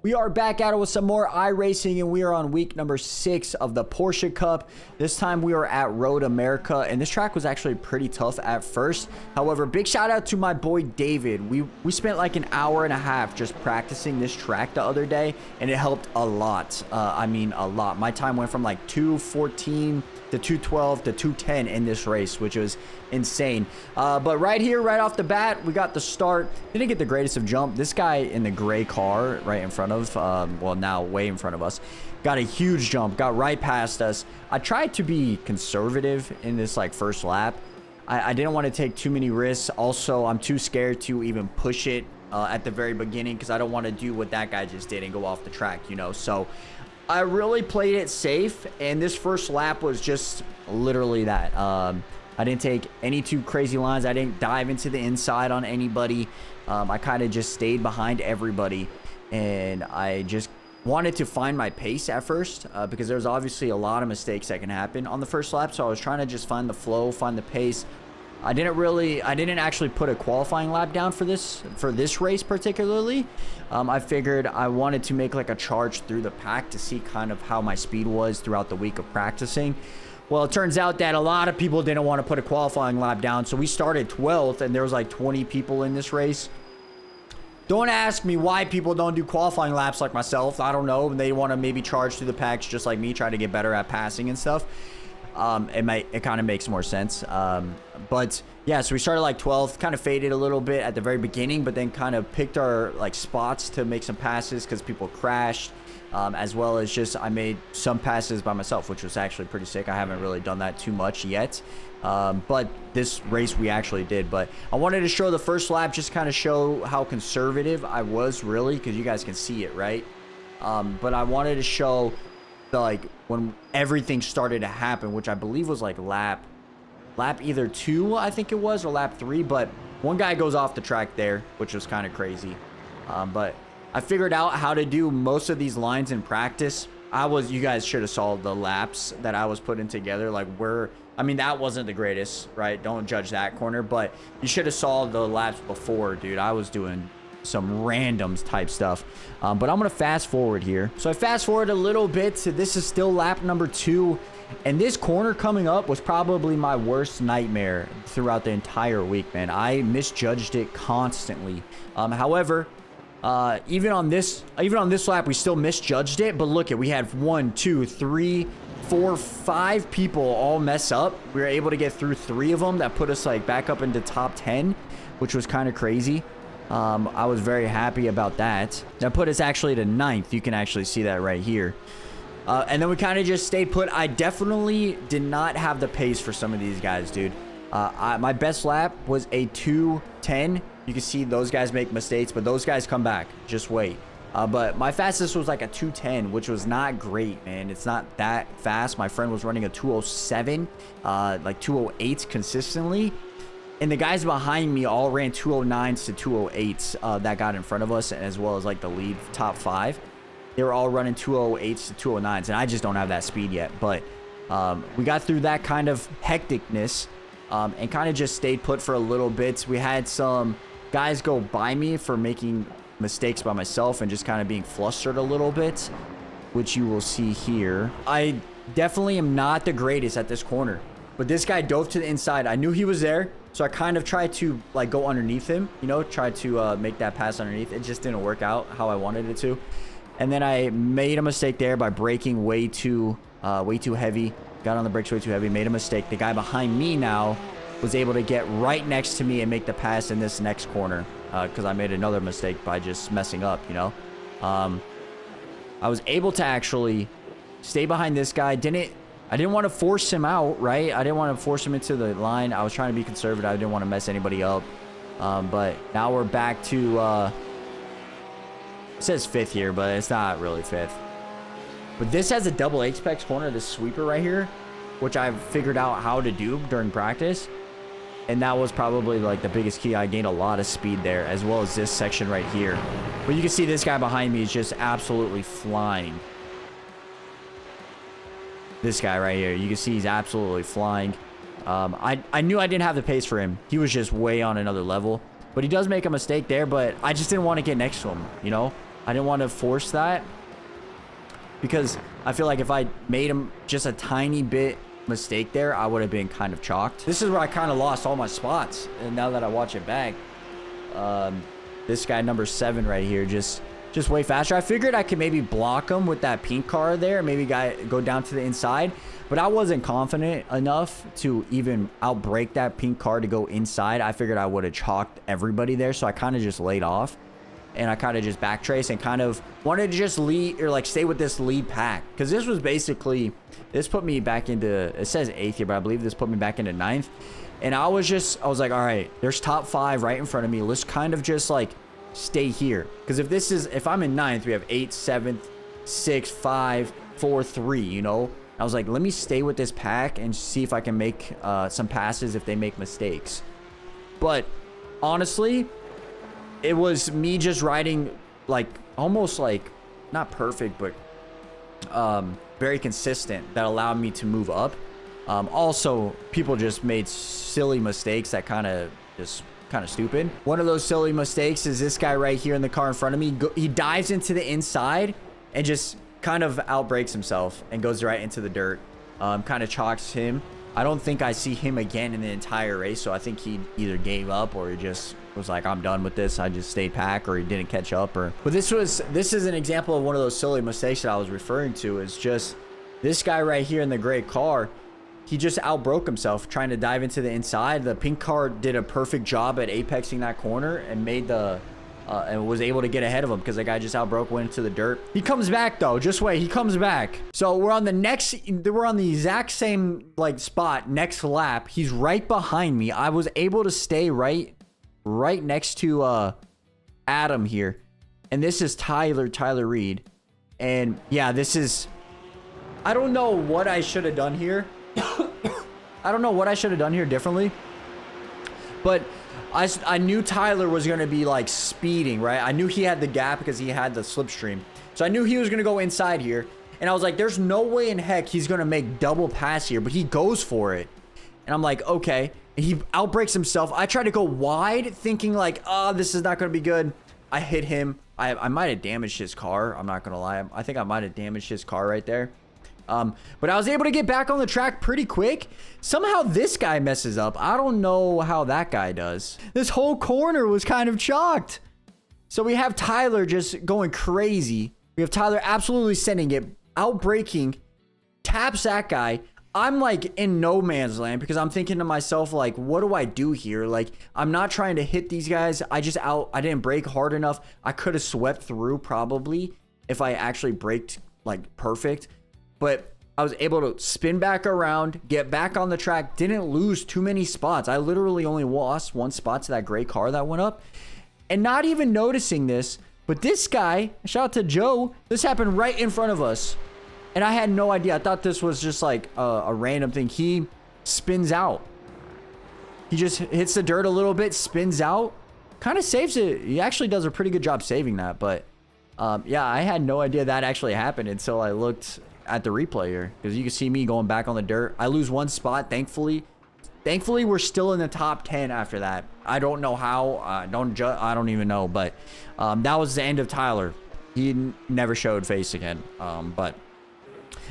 We are back at it with some more iRacing, and we are on week number 6 of the Porsche Cup. This time we are at Road America, and this track was actually pretty tough at first. However, big shout out to my boy David. We spent like an hour and a half just practicing this track the other day, and it helped a lot. I mean, a lot. My time went from like 2:14 to 2:12 to 2:10 in this race, which was insane. But right here, right off the bat, we got the start. Didn't get the greatest of jump. This guy in the gray car right in front of, well, now way in front of us, got a huge jump, got right past us. I tried to be conservative in this like first lap. I didn't want to take too many risks. Also, I'm too scared to even push it at the very beginning because I don't want to do what that guy just did and go off the track, you know. So I really played it safe, and this first lap was just literally that. I didn't take any too crazy lines. I didn't dive into the inside on anybody. I kind of just stayed behind everybody, and I just wanted to find my pace at first because there's obviously a lot of mistakes that can happen on the first lap. So I was trying to just find the flow, find the pace. I didn't actually put a qualifying lap down for this race particularly. I figured I wanted to make like a charge through the pack to see kind of how my speed was throughout the week of practicing. Well, it turns out that a lot of people didn't want to put a qualifying lap down, so we started 12th, and there was like 20 people in this race. Don't ask me why people don't do qualifying laps like myself. I don't know. They want to maybe charge through the packs just like me, try to get better at passing and stuff. It kind of makes more sense. But yeah, so we started like 12th, kind of faded a little bit at the very beginning, but then kind of picked our like spots to make some passes because people crashed, as well as just I made some passes by myself, which was actually pretty sick. I haven't really done that too much yet, but this race we actually did. But I wanted to show the first lap, just kind of show how conservative I was really, because you guys can see it, right? But I wanted to show like when everything started to happen, which I believe was like lap either 2, I think it was, or lap 3, but one guy goes off the track there, which was kind of crazy. But I figured out how to do most of these lines in practice. You guys should have saw the laps that I was putting together. Like I mean, that wasn't the greatest, right? Don't judge that corner, but you should have saw the laps before, dude. I was doing some randoms type stuff. But I'm gonna fast forward here. So I fast forward a little bit. So this is still lap number 2, and this corner coming up was probably my worst nightmare throughout the entire week, man. I misjudged it constantly. However, even on this lap we still misjudged it, but look, we had 1 2 3 4 5 people all mess up. We were able to get through 3 of them. That put us like back up into top 10, which was kind of crazy. I was very happy about that. That put us actually to 9th. You can actually see that right here. And then we kind of just stayed put. I definitely did not have the pace for some of these guys, dude. My best lap was a 2:10. You can see those guys make mistakes, but those guys come back. Just wait. But my fastest was like a 2:10, which was not great, man. It's not that fast. My friend was running a 2:07, like 2:08 consistently. And the guys behind me all ran 2:09s to 2:08s that got in front of us, as well as like the lead top 5. They were all running 2:08s to 2:09s, and I just don't have that speed yet. But we got through that kind of hecticness and kind of just stayed put for a little bit. We had some guys go by me for making mistakes by myself and just kind of being flustered a little bit, which you will see here. I definitely am not the greatest at this corner, but this guy dove to the inside. I knew he was there, so I kind of tried to like go underneath him, you know, try to make that pass underneath. It just didn't work out how I wanted it to. And then I made a mistake there by braking way too heavy. Got on the brakes way too heavy, made a mistake. The guy behind me now was able to get right next to me and make the pass in this next corner because I made another mistake by just messing up, you know. I was able to actually stay behind this guy. I didn't want to force him out, right? I didn't want to force him into the line. I was trying to be conservative. I didn't want to mess anybody up. But now we're back to, it says 5th here, but it's not really 5th. But this has a double apex corner, this sweeper right here, which I've figured out how to do during practice. And that was probably like the biggest key. I gained a lot of speed there, as well as this section right here. But you can see this guy behind me is just absolutely flying. This guy right here, you can see he's absolutely flying. I knew I didn't have the pace for him. He was just way on another level. But he does make a mistake there, but I just didn't want to get next to him, you know? I didn't want to force that because I feel like if I made him just a tiny bit mistake there, I would have been kind of chalked. This is where I kind of lost all my spots. And now that I watch it back, this guy number 7 right here, just way faster. I figured I could maybe block him with that pink car there, maybe go down to the inside, but I wasn't confident enough to even outbrake that pink car to go inside. I figured I would have chalked everybody there, so I kind of just laid off, and I kind of just backtrace and kind of wanted to just lead, or like stay with this lead pack, because this was basically, this put me back into, it says 8th here, but I believe this put me back into 9th, and I was like, all right, there's top 5 right in front of me. Let's kind of just like stay here, because if I'm in 9th, we have 8th, 7th, 6th, 5, 4, 3, you know. I was like, let me stay with this pack and see if I can make some passes if they make mistakes. But honestly, it was me just riding like almost like not perfect, but very consistent, that allowed me to move up. Also, people just made silly mistakes that kind of stupid. One of those silly mistakes is this guy right here in the car in front of me. He dives into the inside and just kind of outbrakes himself and goes right into the dirt. Kind of chalks him. I don't think I see him again in the entire race, so I think he either gave up or he just was like, I'm done with this. I just stayed pack, or he didn't catch up. But this is an example of one of those silly mistakes that I was referring to. Is just this guy right here in the gray car. He just outbroke himself trying to dive into the inside. The pink car did a perfect job at apexing that corner and made and was able to get ahead of him because the guy just outbroke, went into the dirt. He comes back though. Just wait, he comes back. So we're on the exact same like spot next lap. He's right behind me. I was able to stay right next to Adam here, and this is Tyler Reed. And yeah, I don't know what I should have done here. I don't know what I should have done here differently, but I knew Tyler was going to be like speeding, right? I knew he had the gap because he had the slipstream. So I knew he was going to go inside here. And I was like, there's no way in heck he's going to make double pass here, but he goes for it. And I'm like, okay. And he outbreaks himself. I tried to go wide thinking like, oh, this is not going to be good. I hit him. I might have damaged his car. I'm not going to lie. I think I might have damaged his car right there. But I was able to get back on the track pretty quick. Somehow this guy messes up. I don't know how that guy does. This whole corner was kind of chalked. So we have Tyler just going crazy. We have Tyler absolutely sending it, outbraking, taps that guy. I'm like in no man's land because I'm thinking to myself, like, what do I do here? Like, I'm not trying to hit these guys. I didn't brake hard enough. I could have swept through probably if I actually braked like perfect. But I was able to spin back around, get back on the track, didn't lose too many spots. I literally only lost 1 spot to that gray car that went up. And not even noticing this, but this guy, shout out to Joe, this happened right in front of us. And I had no idea. I thought this was just like a random thing. He spins out. He just hits the dirt a little bit, spins out, kind of saves it. He actually does a pretty good job saving that. But yeah, I had no idea that actually happened until I looked at the replay here, because you can see me going back on the dirt. I lose 1 spot, thankfully we're still in the top 10 after that. I don't know how. I don't even know, but that was the end of Tyler. He never showed face again. But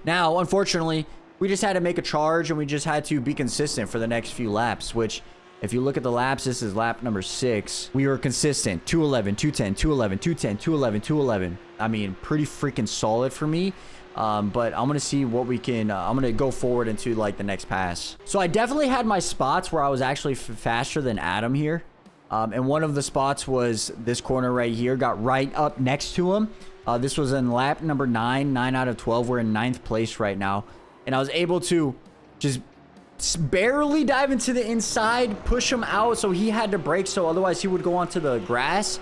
now unfortunately we just had to make a charge, and we just had to be consistent for the next few laps, which if you look at the laps, this is lap number 6. We were consistent. 211, 210, 211, 210, 211, 211. I mean, pretty freaking solid for me. But I'm going to see what we can, I'm going to go forward into like the next pass. So I definitely had my spots where I was actually faster than Adam here. And one of the spots was this corner right here, got right up next to him. This was in lap number 9 out of 12. We're in 9th place right now. And I was able to just barely dive into the inside, push him out. So he had to brake. So otherwise he would go onto the grass.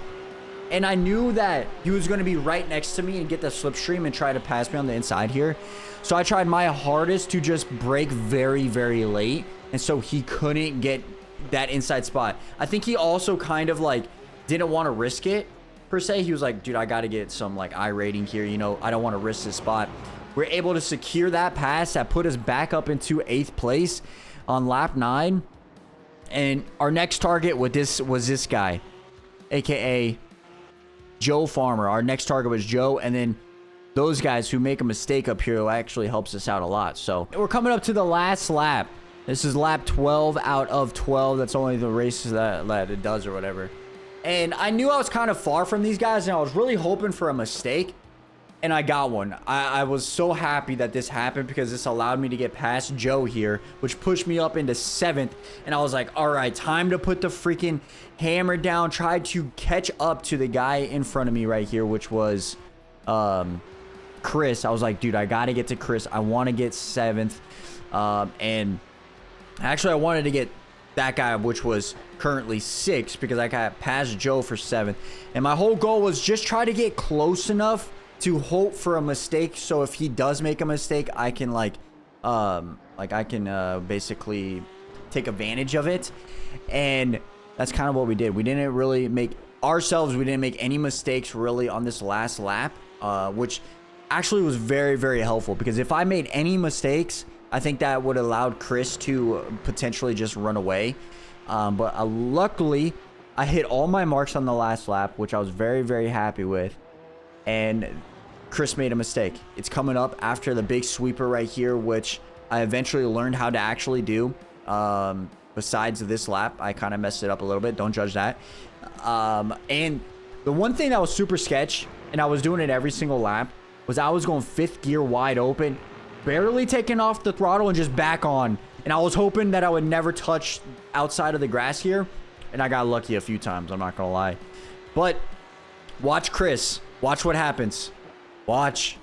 And I knew that he was going to be right next to me and get the slipstream and try to pass me on the inside here. So I tried my hardest to just brake very, very late. And so he couldn't get that inside spot. I think he also kind of like didn't want to risk it per se. He was like, dude, I got to get some like I rating here. You know, I don't want to risk this spot. We're able to secure that pass that put us back up into 8th place on lap 9. And our next target was this guy, aka Joe Farmer. Our next target was Joe, and then those guys who make a mistake up here actually helps us out a lot. So we're coming up to the last lap. This is lap 12 out of 12. That's only the races that it does or whatever. And I knew I was kind of far from these guys, and I was really hoping for a mistake. And I got one. I was so happy that this happened because this allowed me to get past Joe here, which pushed me up into 7th. And I was like, all right, time to put the freaking hammer down. Try to catch up to the guy in front of me right here, which was Chris. I was like, dude, I got to get to Chris. I want to get 7th. And actually, I wanted to get that guy, which was currently 6th, because I got past Joe for 7th. And my whole goal was just try to get close enough to hope for a mistake, so if he does make a mistake, I can basically take advantage of it. And that's kind of what we did. We didn't really make any mistakes really on this last lap, which actually was very, very helpful, because if I made any mistakes, I think that would have allowed Chris to potentially just run away. But luckily I hit all my marks on the last lap, which I was very, very happy with. And Chris made a mistake. It's coming up after the big sweeper right here, which I eventually learned how to actually do. Besides this lap, I kind of messed it up a little bit. Don't judge that. And the one thing that was super sketch, and I was doing it every single lap, was I was going 5th gear wide open, barely taking off the throttle and just back on. And I was hoping that I would never touch outside of the grass here. And I got lucky a few times, I'm not going to lie. But watch Chris. Watch what happens. Watch.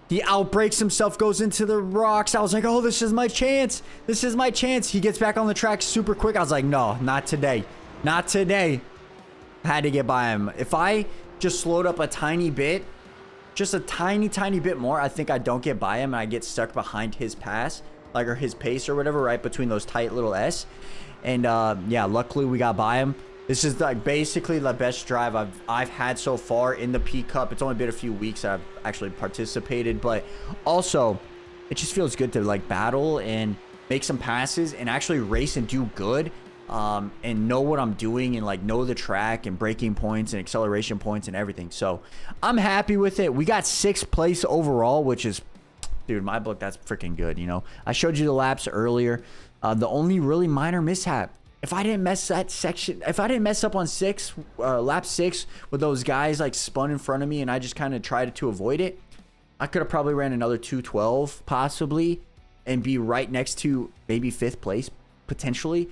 He outbreaks himself, goes into the rocks. I was like, oh, this is my chance. This is my chance. He gets back on the track super quick. I was like, no, not today. Not today. I had to get by him. If I just slowed up a tiny bit, just a tiny, tiny bit more, I think I don't get by him and I get stuck behind his pass, or his pace or whatever, right between those tight little S. And yeah, luckily we got by him. This is like basically the best drive I've had so far in the P Cup. It's only been a few weeks that I've actually participated, but also it just feels good to like battle and make some passes and actually race and do good, and know what I'm doing and like know the track and braking points and acceleration points and everything. So I'm happy with it. We got 6th place overall, which is, dude, in my book, that's freaking good. You know, I showed you the laps earlier. The only really minor mishap, if I didn't mess up on lap 6 with those guys like spun in front of me and I just kind of tried to avoid it, I could have probably ran another 212 possibly and be right next to maybe 5th place potentially.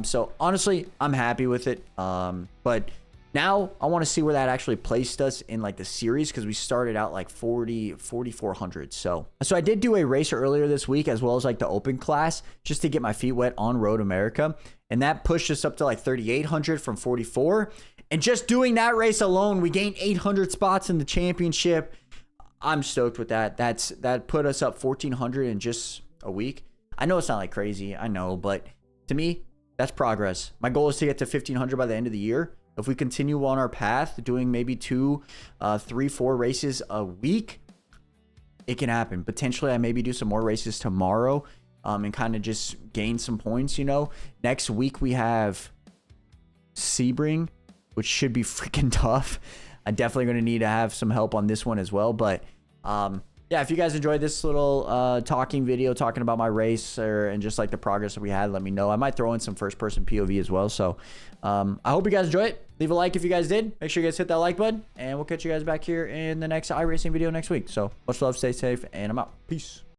So honestly, I'm happy with it. But now I want to see where that actually placed us in like the series, because we started out like 4,400. So I did do a race earlier this week, as well as like the open class, just to get my feet wet on Road America. And that pushed us up to like 3,800 from 44. And just doing that race alone, we gained 800 spots in the championship. I'm stoked with that. That put us up 1,400 in just a week. I know it's not like crazy, I know, but to me, that's progress. My goal is to get to 1,500 by the end of the year. If we continue on our path, doing maybe 2, 3, 4 races a week, it can happen. Potentially, I maybe do some more races tomorrow, and kind of just gain some points, you know. Next week, we have Sebring, which should be freaking tough. I'm definitely going to need to have some help on this one as well. But yeah, if you guys enjoyed this little talking video talking about my race and just like the progress that we had, let me know. I might throw in some first-person POV as well. So I hope you guys enjoy it. Leave a like if you guys did. Make sure you guys hit that like button, and we'll catch you guys back here in the next iRacing video next week. So much love, stay safe, and I'm out. Peace.